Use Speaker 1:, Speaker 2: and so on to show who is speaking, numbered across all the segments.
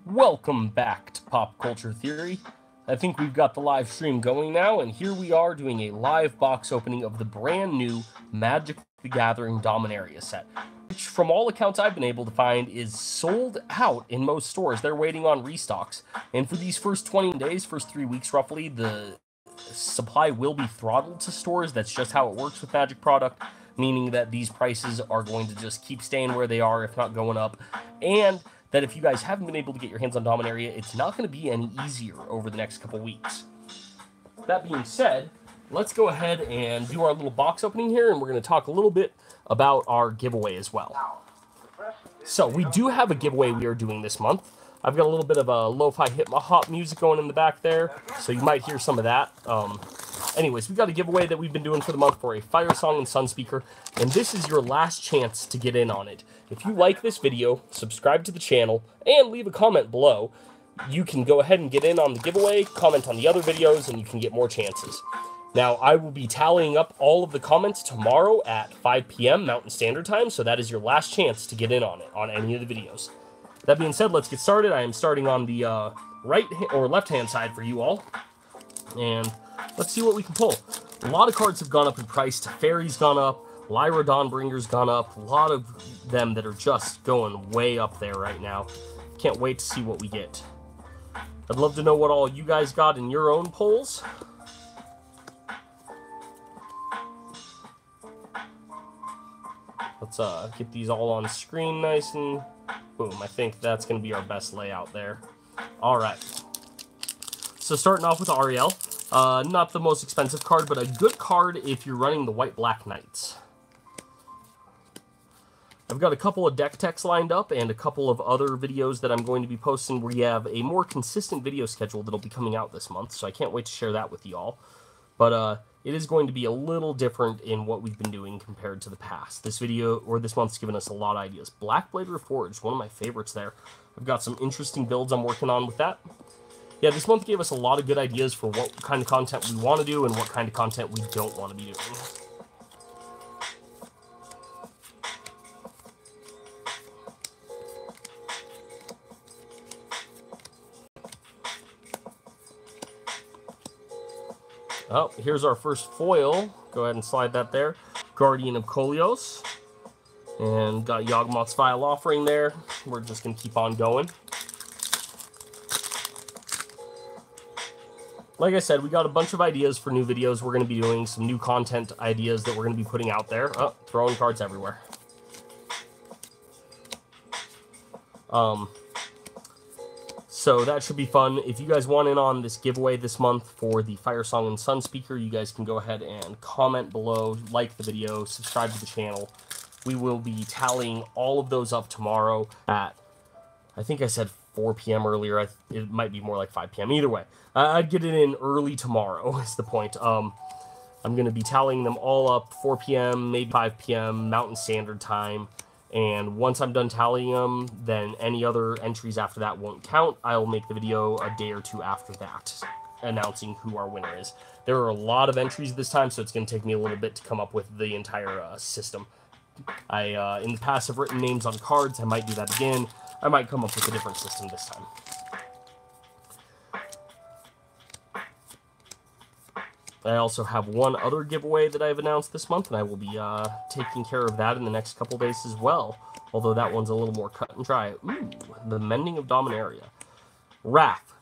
Speaker 1: Welcome back to Pop Culture Theory. I think we've got the live stream going now, and here we are doing a live box opening of the brand new Magic the Gathering Dominaria set, which from all accounts I've been able to find is sold out in most stores. They're waiting on restocks, and for these first 20 days, first 3 weeks roughly, the supply will be throttled to stores. That's just how it works with Magic product, meaning that these prices are going to just keep staying where they are, if not going up, and that if you guys haven't been able to get your hands on Dominaria, it's not going to be any easier over the next couple weeks. That being said, let's go ahead and do our little box opening here, and we're going to talk a little bit about our giveaway as well. So we do have a giveaway we are doing this month. I've got a little bit of a lo-fi hip-hop music going in the back there, so you might hear some of that. Anyways, we've got a giveaway that we've been doing for the month for a Fire Song and Sun speaker, and this is your last chance to get in on it. If you like this video, subscribe to the channel, and leave a comment below, you can go ahead and get in on the giveaway, comment on the other videos, and you can get more chances. Now, I will be tallying up all of the comments tomorrow at 5 p.m. Mountain Standard Time, so that is your last chance to get in on it, on any of the videos. That being said, let's get started. I am starting on the right or left-hand side for you all, and let's see what we can pull. A lot of cards have gone up in price. Teferi's gone up. Lyra Dawnbringer's gone up. A lot of them that are just going way up there right now. Can't wait to see what we get. I'd love to know what all you guys got in your own polls. Let's get these all on screen nice and boom. I think that's going to be our best layout there. All right. So starting off with Ariel. Not the most expensive card, but a good card if you're running the White-Black Knights. I've got a couple of deck techs lined up and a couple of other videos that I'm going to be posting. We have a more consistent video schedule that'll be coming out this month, so I can't wait to share that with y'all. But it is going to be a little different in what we've been doing compared to the past. This video, or this month's given us a lot of ideas. Blackblade Reforged, one of my favorites there. I've got some interesting builds I'm working on with that. Yeah, this month gave us a lot of good ideas for what kind of content we want to do and what kind of content we don't want to be doing. Oh, here's our first foil. Go ahead and slide that there. Guardian of Kolios. And got Yawgmoth's Vile Offering there. We're just going to keep on going. Like I said, we got a bunch of ideas for new videos we're going to be doing, some new content ideas that we're going to be putting out there. Oh, throwing cards everywhere. So that should be fun. If you guys want in on this giveaway this month for the Fire Song and Sun speaker, you guys can go ahead and comment below, like the video, subscribe to the channel. We will be tallying all of those up tomorrow at, I think I said 4 p.m. earlier. It might be more like 5 p.m. Either way, I'd get it in early tomorrow is the point. I'm going to be tallying them all up 4 p.m., maybe 5 p.m. Mountain Standard Time. And once I'm done tallying them, then any other entries after that won't count. I'll make the video a day or two after that, announcing who our winner is. There are a lot of entries this time, so it's going to take me a little bit to come up with the entire system. I, in the past, have written names on cards. I might do that again. I might come up with a different system this time. I also have one other giveaway that I've announced this month, and I will be taking care of that in the next couple days as well. Although that one's a little more cut and dry. Ooh, the Mending of Dominaria. Wrath.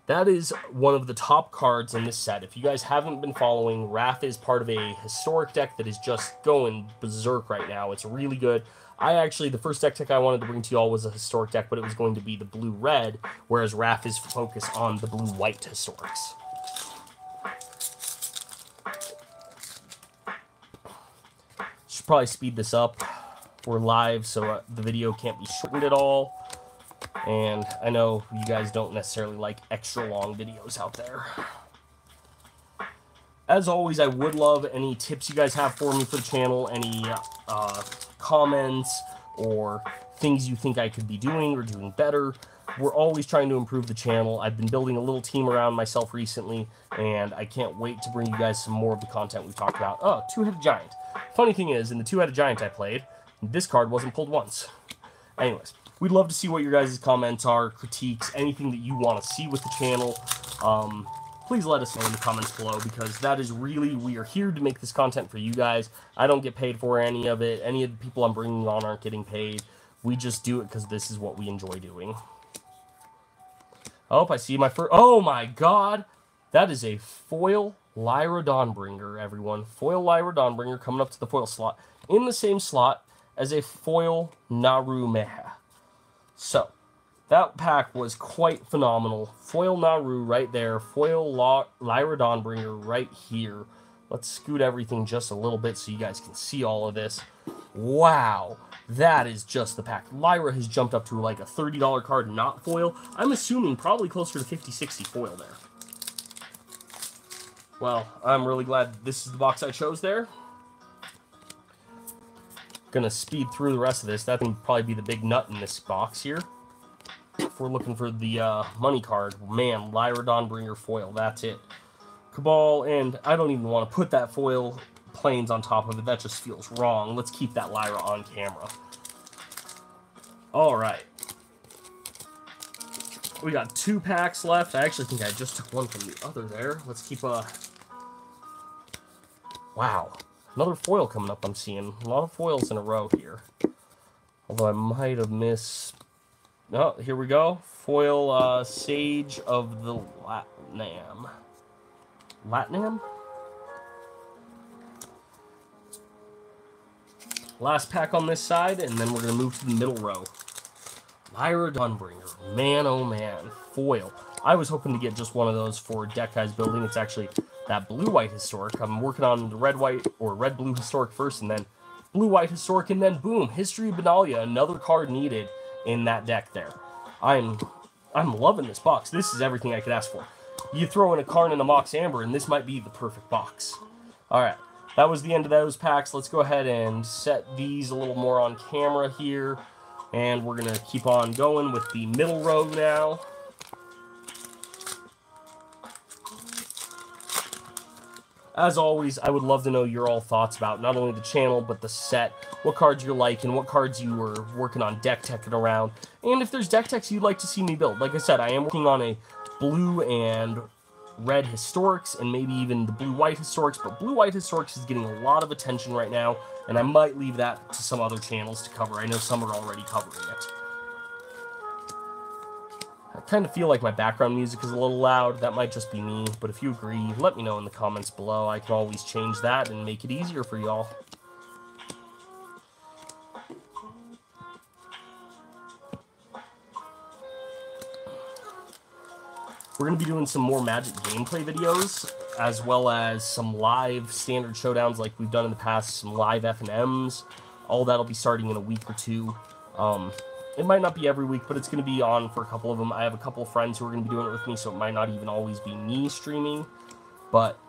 Speaker 1: That is one of the top cards in this set. If you guys haven't been following, Wrath is part of a historic deck that is just going berserk right now. It's really good. The first deck I wanted to bring to y'all was a historic deck, but it was going to be the blue-red, whereas Wrath is focused on the blue-white historics. Should probably speed this up. We're live, so the video can't be shortened at all. And I know you guys don't necessarily like extra long videos out there. As always, I would love any tips you guys have for me for the channel, any comments or things you think I could be doing or doing better. We're always trying to improve the channel. I've been building a little team around myself recently, and I can't wait to bring you guys some more of the content we've talked about. Oh, Two-Headed Giant. Funny thing is, in the Two-Headed Giant I played, this card wasn't pulled once. Anyways, we'd love to see what your guys' comments are, critiques, anything that you want to see with the channel. Please let us know in the comments below, because that is really, we are here to make this content for you guys. I don't get paid for any of it. Any of the people I'm bringing on aren't getting paid. We just do it because this is what we enjoy doing. Oh, I see my first... Oh my god! That is a foil Lyra Dawnbringer, everyone. Foil Lyra Dawnbringer coming up to the foil slot. In the same slot as a foil Naru Meha. So, that pack was quite phenomenal. Foil Naru right there. Foil Lyra Dawnbringer right here. Let's scoot everything just a little bit so you guys can see all of this. Wow. That is just the pack. Lyra has jumped up to like a $30 card, not foil. I'm assuming probably closer to 50-60 foil there. Well, I'm really glad this is the box I chose there. Gonna speed through the rest of this. That would probably be the big nut in this box here. If we're looking for the money card, man, Lyra Dawnbringer foil, that's it. Cabal, and I don't even want to put that foil planes on top of it. That just feels wrong. Let's keep that Lyra on camera. Alright. We got 2 packs left. I actually think I just took one from the other there. Let's keep Wow. Another foil coming up, I'm seeing. A lot of foils in a row here. Although I might have missed... Oh, here we go. Foil Sage of the Latnam. Latnam? Last pack on this side, and then we're going to move to the middle row. Lyra Dawnbringer. Man, oh man. Foil. I was hoping to get just one of those for Deck Guys building. It's actually that blue-white historic. I'm working on the red-white or red-blue historic first, and then blue-white historic, and then boom, History of Benalia, another card needed in that deck there. I'm loving this box. This is everything I could ask for. You throw in a Karn and a Mox Amber, and this might be the perfect box. Alright, that was the end of those packs. Let's go ahead and set these a little more on camera here. And we're going to keep on going with the middle row now. As always, I would love to know your all thoughts about not only the channel, but the set, what cards you're liking, what cards you were working on deck teching around, and if there's deck techs you'd like to see me build. Like I said, I am working on a blue and red historics, and maybe even the blue-white historics, but blue-white historics is getting a lot of attention right now, and I might leave that to some other channels to cover. I know some are already covering it. I kind of feel like my background music is a little loud. That might just be me, but if you agree, let me know in the comments below. I can always change that and make it easier for y'all. We're going to be doing some more Magic gameplay videos, as well as some live standard showdowns like we've done in the past, some live FNMs. All that'll be starting in a week or two. It might not be every week, but it's going to be on for a couple of them. I have a couple of friends who are going to be doing it with me, so it might not even always be me streaming. But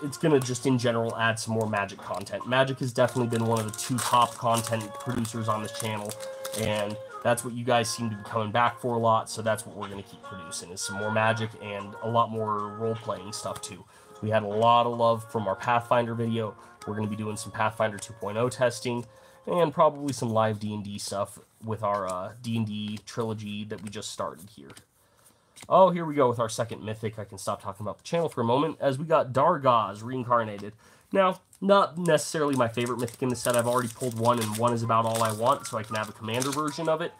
Speaker 1: it's going to just, in general, add some more Magic content. Magic has definitely been one of the 2 top content producers on this channel, and that's what you guys seem to be coming back for a lot, so that's what we're going to keep producing, is some more Magic and a lot more role-playing stuff, too. We had a lot of love from our Pathfinder video. We're going to be doing some Pathfinder 2.0 testing, and probably some live D&D stuff with our D&D trilogy that we just started here. Oh, here we go with our second mythic. I can stop talking about the channel for a moment, as we got Dargaz Reincarnated. Now, not necessarily my favorite mythic in the set. I've already pulled one, and one is about all I want, so I can have a commander version of it.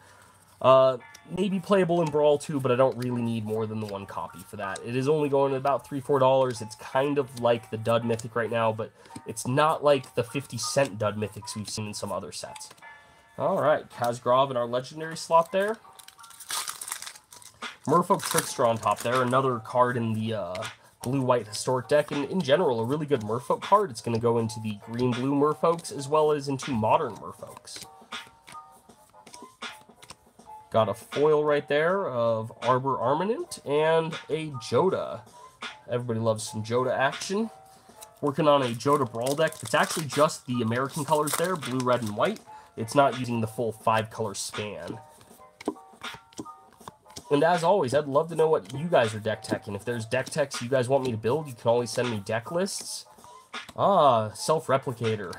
Speaker 1: Maybe playable in Brawl too, but I don't really need more than the 1 copy for that. It is only going at about $3-4. It's kind of like the dud mythic right now, but it's not like the 50-cent dud mythics we've seen in some other sets. Alright, Khazgrov in our legendary slot there. Merfolk Trickster on top there, another card in the blue-white historic deck, and in general, a really good Merfolk card. It's going to go into the green-blue Merfolks, as well as into modern Merfolks. Got a foil right there of Arbor Armament and a Joda. Everybody loves some Joda action. Working on a Joda Brawl deck. It's actually just the American colors there, blue, red, and white. It's not using the full 5-color span. And as always, I'd love to know what you guys are deck teching. If there's deck techs you guys want me to build, you can always send me deck lists. Ah, Self-Replicator.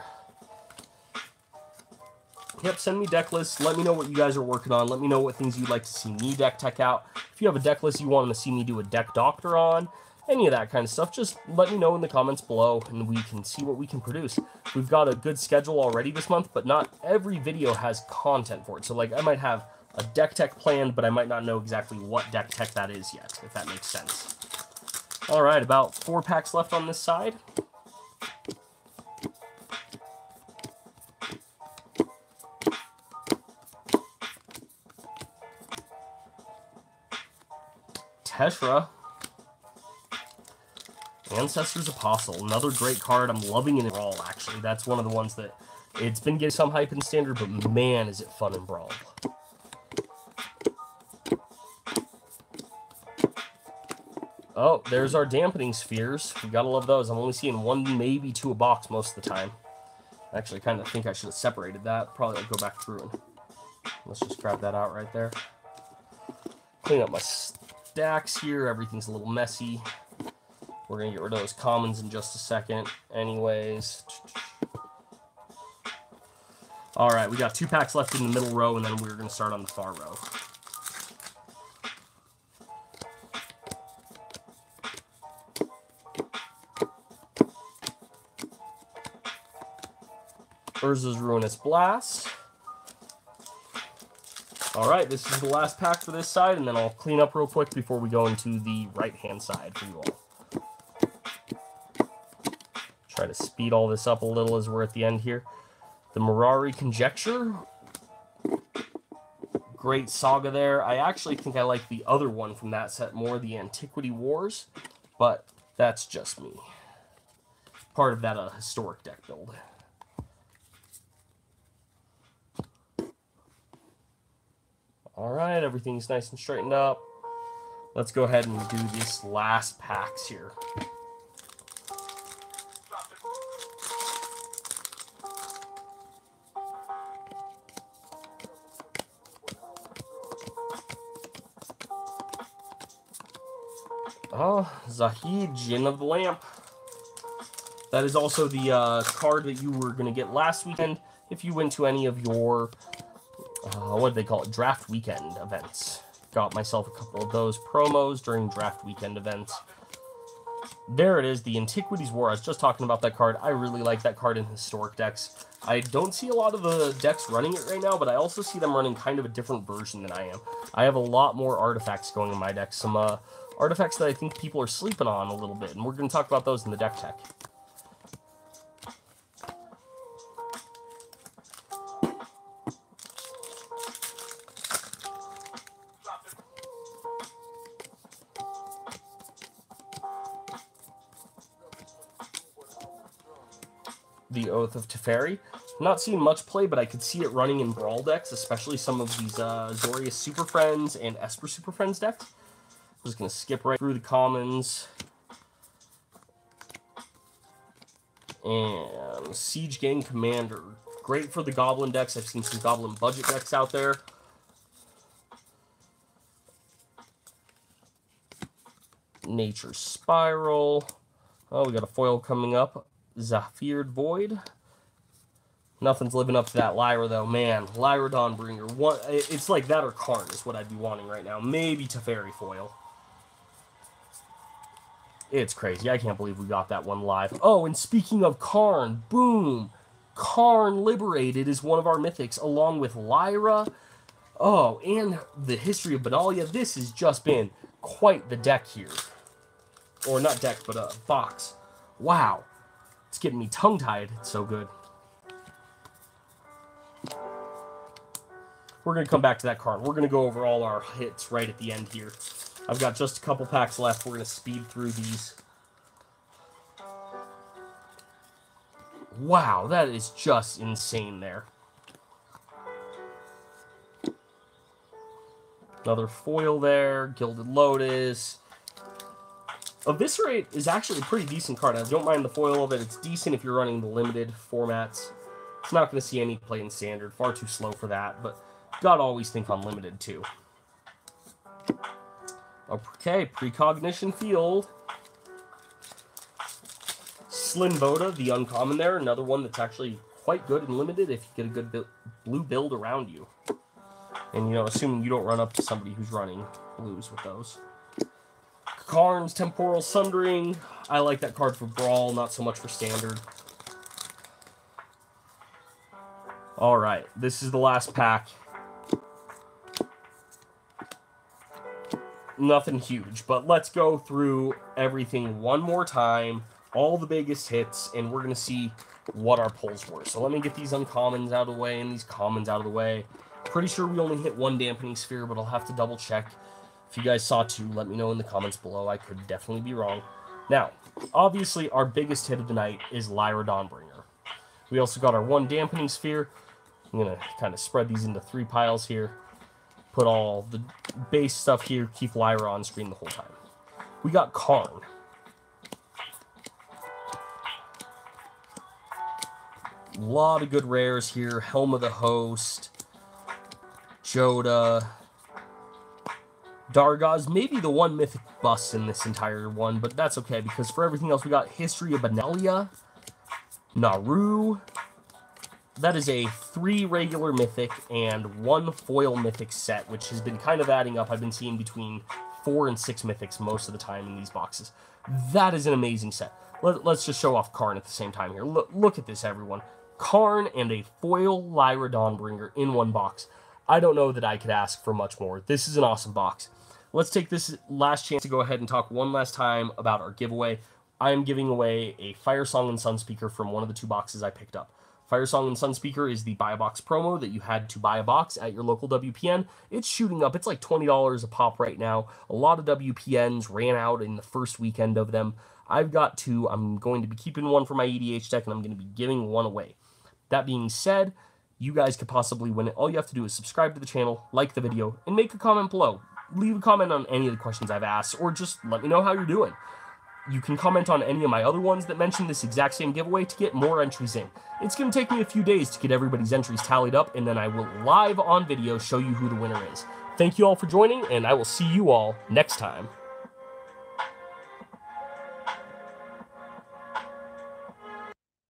Speaker 1: Yep, send me deck lists. Let me know what you guys are working on. Let me know what things you'd like to see me deck tech out. If you have a deck list you want to see me do a deck doctor on, any of that kind of stuff, just let me know in the comments below, and we can see what we can produce. We've got a good schedule already this month, but not every video has content for it. So, like, I might have a deck tech planned, but I might not know exactly what deck tech that is yet, if that makes sense. All right, about 4 packs left on this side. Teshra. Ancestors Apostle, another great card. I'm loving it in Brawl, actually. That's one of the ones that it's been getting some hype in Standard, but man, is it fun in Brawl. Oh, there's our dampening spheres. We gotta love those. I'm only seeing 1, maybe 2 a box most of the time. Actually, I kind of think I should have separated that. Probably I'll go back through and let's just grab that out right there. Clean up my stacks here. Everything's a little messy. We're going to get rid of those commons in just a second. Anyways. All right, we got 2 packs left in the middle row, and then we're going to start on the far row. Urza's Ruinous Blast. All right, this is the last pack for this side, and then I'll clean up real quick before we go into the right-hand side for you all. Try to speed all this up a little as we're at the end here. The Mirari Conjecture. Great saga there. I actually think I like the other one from that set more, the Antiquity Wars, but that's just me. Part of that historic deck build. All right, everything's nice and straightened up. Let's go ahead and do these last packs here. Oh, Zahid, Jinn of the Lamp. That is also the card that you were going to get last weekend if you went to any of your, what do they call it, draft weekend events. Got myself a couple of those promos during draft weekend events. There it is, the Antiquities War. I was just talking about that card. I really like that card in historic decks. I don't see a lot of the decks running it right now, but I also see them running kind of a different version than I am. I have a lot more artifacts going in my deck. Some artifacts that I think people are sleeping on a little bit, and we're going to talk about those in the deck tech. The Oath of Teferi. Not seeing much play, but I could see it running in Brawl decks, especially some of these Zorius Super Friends and Esper Super Friends decks. I'm just going to skip right through the commons. And Siege Gang Commander. Great for the Goblin decks. I've seen some Goblin budget decks out there. Nature Spiral. Oh, we got a foil coming up. Zafired Void. Nothing's living up to that Lyra, though. Man, Lyra Dawnbringer. It's like that or Karn is what I'd be wanting right now. Maybe Teferi foil. It's crazy. I can't believe we got that one live. Oh, and speaking of Karn, boom. Karn Liberated is one of our mythics, along with Lyra. Oh, and the History of Benalia. This has just been quite the deck here. Or not deck, but a box. Wow. It's getting me tongue-tied. It's so good. We're going to come back to that card. We're going to go over all our hits right at the end here. I've got just a couple packs left. We're going to speed through these. Wow, that is just insane there. Another foil there. Gilded Lotus. Eviscerate is actually a pretty decent card. I don't mind the foil of it. It's decent if you're running the limited formats. It's not going to see any play in Standard. Far too slow for that, but gotta always think on limited too. Okay, Precognition Field. Slinvoda, the uncommon there. Another one that's actually quite good and limited if you get a good blue build around you. And, you know, assuming you don't run up to somebody who's running blues with those. Karn's Temporal Sundering. I like that card for Brawl, not so much for Standard. Alright, this is the last pack. Nothing huge, but let's go through everything one more time, all the biggest hits, and we're going to see what our pulls were. So let me get these uncommons out of the way and these commons out of the way. Pretty sure we only hit one Dampening Sphere, but I'll have to double check. If you guys saw two, let me know in the comments below. I could definitely be wrong. Now, obviously, our biggest hit of the night is Lyra Dawnbringer. We also got our one Dampening Sphere. I'm going to kind of spread these into 3 piles here. Put all the base stuff here, keep Lyra on screen the whole time. We got Karn. A lot of good rares here. Helm of the Host, Joda, Dargaz, maybe the one mythic bust in this entire one, but that's okay, because for everything else we got History of Benalia, Naru. That is a 3 regular mythic and 1 foil mythic set, which has been kind of adding up. I've been seeing between 4 and 6 mythics most of the time in these boxes. That is an amazing set. Let's just show off Karn at the same time here. Look at this, everyone. Karn and a foil Lyra Dawnbringer in one box. I don't know that I could ask for much more. This is an awesome box. Let's take this last chance to go ahead and talk one last time about our giveaway. I am giving away a Fire Song and Sun Speaker from one of the 2 boxes I picked up. Fire Song and Sun Speaker is the buy a box promo that you had to buy a box at your local WPN. It's shooting up. It's like $20 a pop right now. A lot of WPNs ran out in the first weekend of them. I've got 2. I'm going to be keeping one for my EDH deck, and I'm going to be giving one away. That being said, you guys could possibly win it. All you have to do is subscribe to the channel, like the video, and make a comment below. Leave a comment on any of the questions I've asked, or just let me know how you're doing. You can comment on any of my other ones that mention this exact same giveaway to get more entries in. It's going to take me a few days to get everybody's entries tallied up, and then I will live on video show you who the winner is. Thank you all for joining, and I will see you all next time.